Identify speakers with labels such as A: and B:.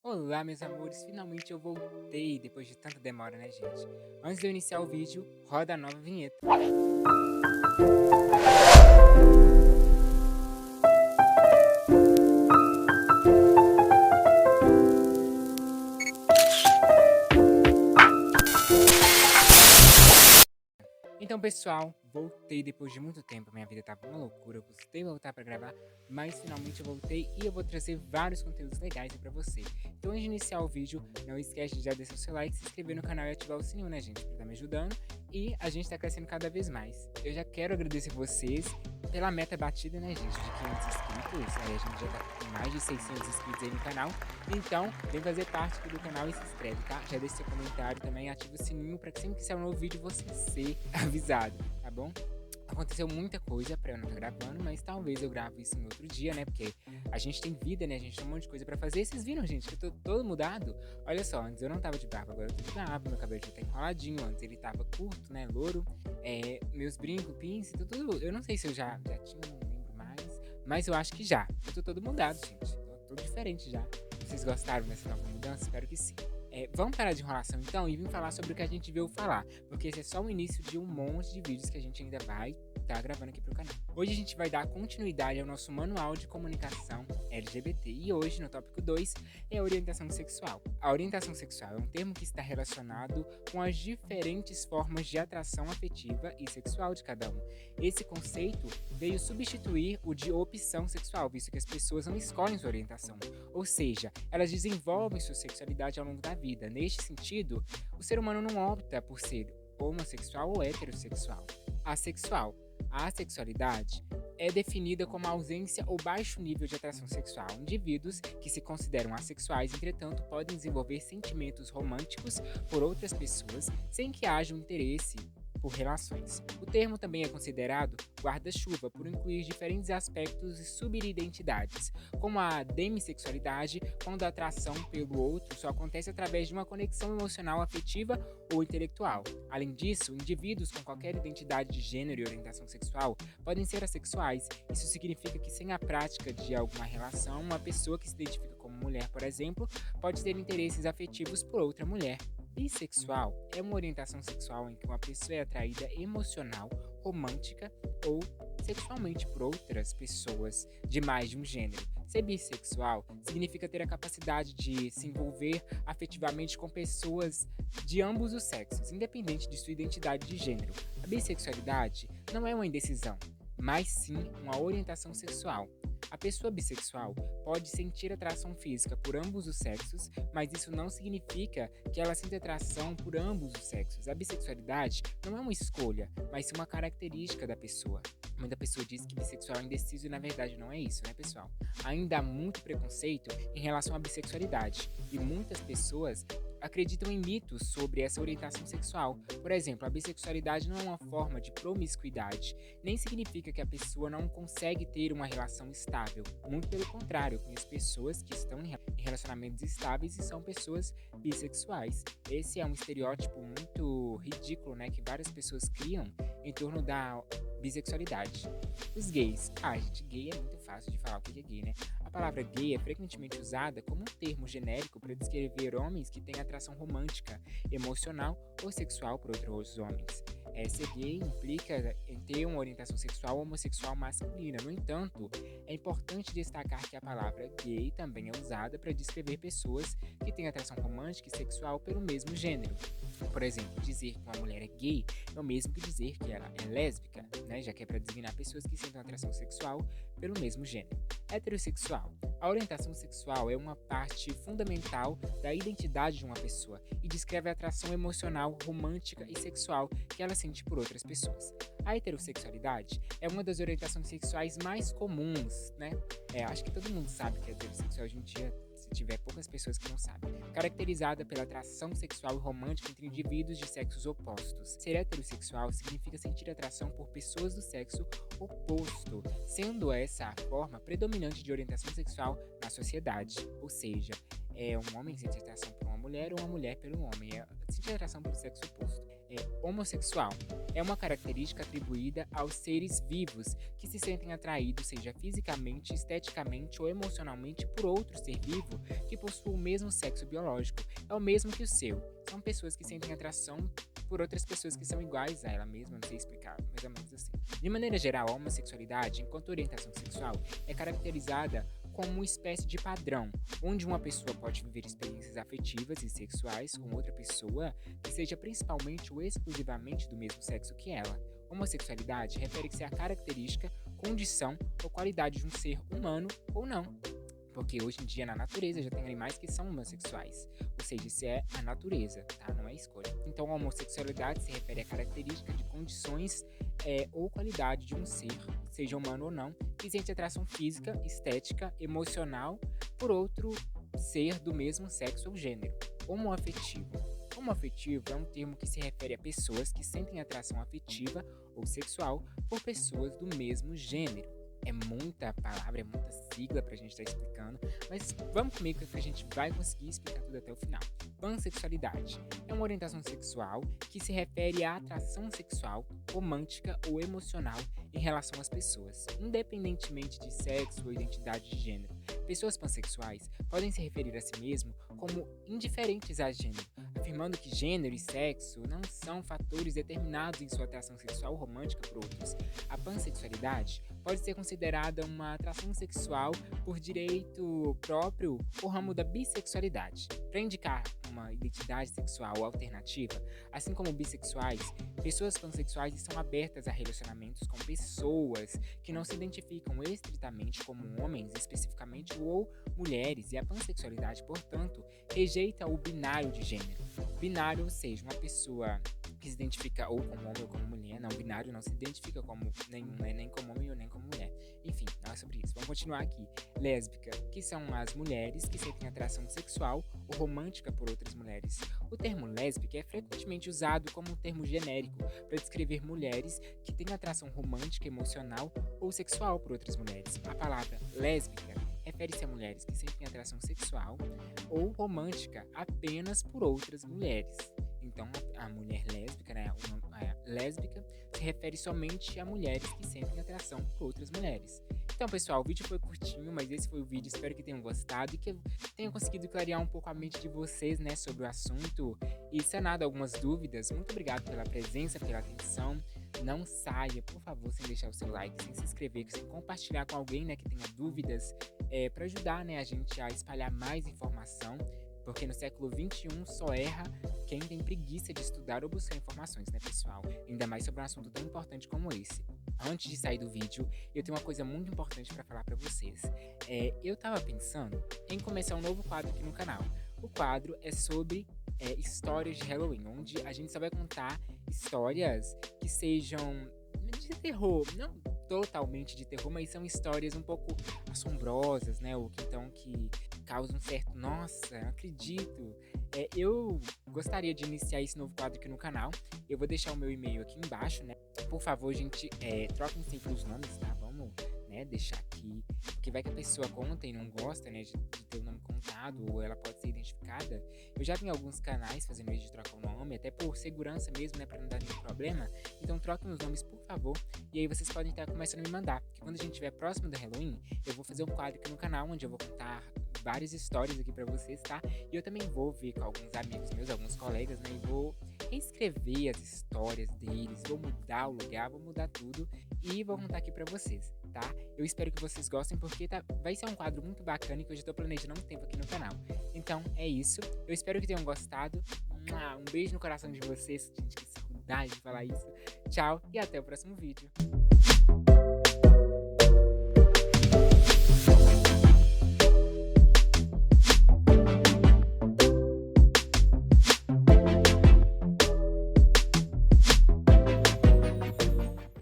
A: Olá, meus amores, finalmente eu voltei depois de tanta demora, né, gente? Antes de eu iniciar o vídeo, roda a nova vinheta. Então, pessoal, voltei depois de muito tempo. Minha vida tava uma loucura, eu custei voltar pra gravar, mas finalmente eu voltei e eu vou trazer vários conteúdos legais aí pra você. Então, antes de iniciar o vídeo, não esquece de já deixar o seu like, se inscrever no canal e ativar o sininho, né, gente, pra estar me ajudando. E a gente tá crescendo cada vez mais. Eu já quero agradecer vocês pela meta batida, né, gente, de 500 inscritos. Aí a gente já tá com mais de 600 inscritos aí no canal. Então, vem fazer parte aqui do canal e se inscreve, tá? Já deixa seu comentário também, ativa o sininho pra que sempre que sair um novo vídeo você ser avisado, tá bom? Aconteceu muita coisa pra eu não estar gravando, mas talvez eu grave isso em outro dia, né? Porque a gente tem vida, né? A gente tem um monte de coisa pra fazer. E vocês viram, gente, que eu tô todo mudado? Olha só, antes eu não tava de barba, agora eu tô de barba. Meu cabelo já tá enroladinho. Antes ele tava curto, né? Louro. Meus brincos, pince, tudo. Eu não sei se eu já tinha, não lembro mais. Mas eu acho que já. Eu tô todo mudado, gente. Tô diferente já. Vocês gostaram dessa nova mudança? Espero que sim. Vamos parar de enrolação então e vim falar sobre o que a gente veio falar, porque esse é só o início de um monte de vídeos que a gente ainda vai estar gravando aqui pro canal. Hoje a gente vai dar continuidade ao nosso manual de comunicação LGBT e hoje, no tópico 2, é a orientação sexual. A orientação sexual é um termo que está relacionado com as diferentes formas de atração afetiva e sexual de cada um. Esse conceito veio substituir o de opção sexual, visto que as pessoas não escolhem sua orientação, ou seja, elas desenvolvem sua sexualidade ao longo da vida. Neste sentido, o ser humano não opta por ser homossexual ou heterossexual. Assexual. A assexualidade é definida como a ausência ou baixo nível de atração sexual. Indivíduos que se consideram assexuais, entretanto, podem desenvolver sentimentos românticos por outras pessoas sem que haja um interesse por relações. O termo também é considerado guarda-chuva por incluir diferentes aspectos e subidentidades, como a demissexualidade, quando a atração pelo outro só acontece através de uma conexão emocional, afetiva ou intelectual. Além disso, indivíduos com qualquer identidade de gênero e orientação sexual podem ser assexuais. Isso significa que sem a prática de alguma relação, uma pessoa que se identifica como mulher, por exemplo, pode ter interesses afetivos por outra mulher. Bissexual é uma orientação sexual em que uma pessoa é atraída emocional, romântica ou sexualmente por outras pessoas de mais de um gênero. Ser bissexual significa ter a capacidade de se envolver afetivamente com pessoas de ambos os sexos, independente de sua identidade de gênero. A bissexualidade não é uma indecisão, mas sim uma orientação sexual. A pessoa bissexual pode sentir atração física por ambos os sexos, mas isso não significa que ela sinta atração por ambos os sexos. A bissexualidade não é uma escolha, mas sim uma característica da pessoa. Muita pessoa diz que bissexual é indeciso e na verdade não é isso, né, pessoal? Ainda há muito preconceito em relação à bissexualidade e muitas pessoas acreditam em mitos sobre essa orientação sexual. Por exemplo, a bissexualidade não é uma forma de promiscuidade, nem significa que a pessoa não consegue ter uma relação estável. Muito pelo contrário, eu conheço pessoas que estão em relacionamentos estáveis e são pessoas bissexuais. Esse é um estereótipo muito ridículo, né, que várias pessoas criam em torno da bissexualidade. Os gays. Gente, gay é muito fácil de falar o que é gay, né? A palavra gay é frequentemente usada como um termo genérico para descrever homens que têm atração romântica, emocional ou sexual por outros homens. Ser gay implica em ter uma orientação sexual homossexual masculina. No entanto, é importante destacar que a palavra gay também é usada para descrever pessoas que têm atração romântica e sexual pelo mesmo gênero. Por exemplo, dizer que uma mulher é gay é o mesmo que dizer que ela é lésbica, né? Já que é para designar pessoas que sentem atração sexual pelo mesmo gênero. Heterossexual. A orientação sexual é uma parte fundamental da identidade de uma pessoa e descreve a atração emocional, romântica e sexual que ela sente por outras pessoas. A heterossexualidade é uma das orientações sexuais mais comuns, né? Acho que todo mundo sabe que é heterossexual hoje em dia, se tiver poucas pessoas que não sabem. Caracterizada pela atração sexual e romântica entre indivíduos de sexos opostos. Ser heterossexual significa sentir atração por pessoas do sexo oposto, sendo essa a forma predominante de orientação sexual na sociedade. Ou seja, é um homem que sente atração por uma mulher ou uma mulher pelo homem. Sente atração pelo sexo oposto. Homossexual é uma característica atribuída aos seres vivos que se sentem atraídos, seja fisicamente, esteticamente ou emocionalmente, por outro ser vivo que possua o mesmo sexo biológico. É o mesmo que o seu. São pessoas que sentem atração por outras pessoas que são iguais a ela mesma, não sei explicar, mais ou menos assim. De maneira geral, a homossexualidade, enquanto orientação sexual, é caracterizada como uma espécie de padrão, onde uma pessoa pode viver experiências afetivas e sexuais com outra pessoa que seja principalmente ou exclusivamente do mesmo sexo que ela. Homossexualidade refere-se à característica, condição ou qualidade de um ser humano ou não. Porque hoje em dia na natureza já tem animais que são homossexuais. Ou seja, isso é a natureza, tá? Não é escolha. Então a homossexualidade se refere à característica de condições ou qualidade de um ser, seja humano ou não, que sente atração física, estética, emocional por outro ser do mesmo sexo ou gênero. Homoafetivo. Homoafetivo é um termo que se refere a pessoas que sentem atração afetiva ou sexual por pessoas do mesmo gênero. É muita palavra, é muita sigla pra gente estar explicando, mas vamos comigo que a gente vai conseguir explicar tudo até o final. Pansexualidade é uma orientação sexual que se refere à atração sexual, romântica ou emocional em relação às pessoas, independentemente de sexo ou identidade de gênero. Pessoas pansexuais podem se referir a si mesmo como indiferentes a gênero, afirmando que gênero e sexo não são fatores determinados em sua atração sexual romântica por outros. A pansexualidade pode ser considerada uma atração sexual por direito próprio ou ramo da bissexualidade. Para indicar uma identidade sexual alternativa, assim como bissexuais, pessoas pansexuais estão abertas a relacionamentos com pessoas que não se identificam estritamente como homens, especificamente, ou mulheres, e a pansexualidade, portanto, rejeita o binário de gênero. Binário, ou seja, uma pessoa que se identifica ou como homem ou como mulher. Não, binário não se identifica como nenhum, né? Nem como homem ou nem como mulher. Enfim, não é sobre isso. Vamos continuar aqui. Lésbica, que são as mulheres que sentem atração sexual ou romântica por outras mulheres. O termo lésbica é frequentemente usado como um termo genérico para descrever mulheres que têm atração romântica, emocional ou sexual por outras mulheres. A palavra lésbica refere-se a mulheres que sentem atração sexual ou romântica apenas por outras mulheres. Então, a mulher lésbica, né, lésbica, se refere somente a mulheres que sentem atração por outras mulheres. Então, pessoal, o vídeo foi curtinho, mas esse foi o vídeo. Espero que tenham gostado e que eu tenha conseguido clarear um pouco a mente de vocês, né, sobre o assunto e sanar algumas dúvidas. Muito obrigado pela presença, pela atenção. Não saia, por favor, sem deixar o seu like, sem se inscrever, sem compartilhar com alguém, né, que tenha dúvidas, para ajudar, né, a gente a espalhar mais informação. Porque no século XXI só erra quem tem preguiça de estudar ou buscar informações, né, pessoal? Ainda mais sobre um assunto tão importante como esse. Antes de sair do vídeo, eu tenho uma coisa muito importante para falar para vocês. Eu tava pensando em começar um novo quadro aqui no canal. O quadro é sobre histórias de Halloween, onde a gente só vai contar histórias que sejam de terror, não totalmente de terror, mas são histórias um pouco assombrosas, né? Ou que então que causam um certo, nossa, não acredito. Eu gostaria de iniciar esse novo quadro aqui no canal. Eu vou deixar o meu e-mail aqui embaixo, né? Por favor, gente, troquem sempre os nomes, tá? Vamos, né, deixar aqui. Porque vai que a pessoa conta e não gosta, né, de ter o nome contado, ou ela pode ser identificada. Eu já vi em alguns canais fazendo isso de trocar o nome, até por segurança mesmo, né, pra não dar nenhum problema. Então troquem os nomes, por favor. E aí vocês podem estar começando a me mandar. Porque quando a gente estiver próximo do Halloween, eu vou fazer um quadro aqui no canal, onde eu vou contar várias histórias aqui pra vocês, tá? E eu também vou ver com alguns amigos meus, alguns colegas, né, e vou reescrever as histórias deles, vou mudar o lugar, vou mudar tudo e vou contar aqui pra vocês, tá? Eu espero que vocês gostem, porque vai ser um quadro muito bacana e que eu já tô planejando há um tempo aqui no canal. Então, é isso. Eu espero que tenham gostado. Um beijo no coração de vocês. Gente, que saudade de falar isso. Tchau e até o próximo vídeo.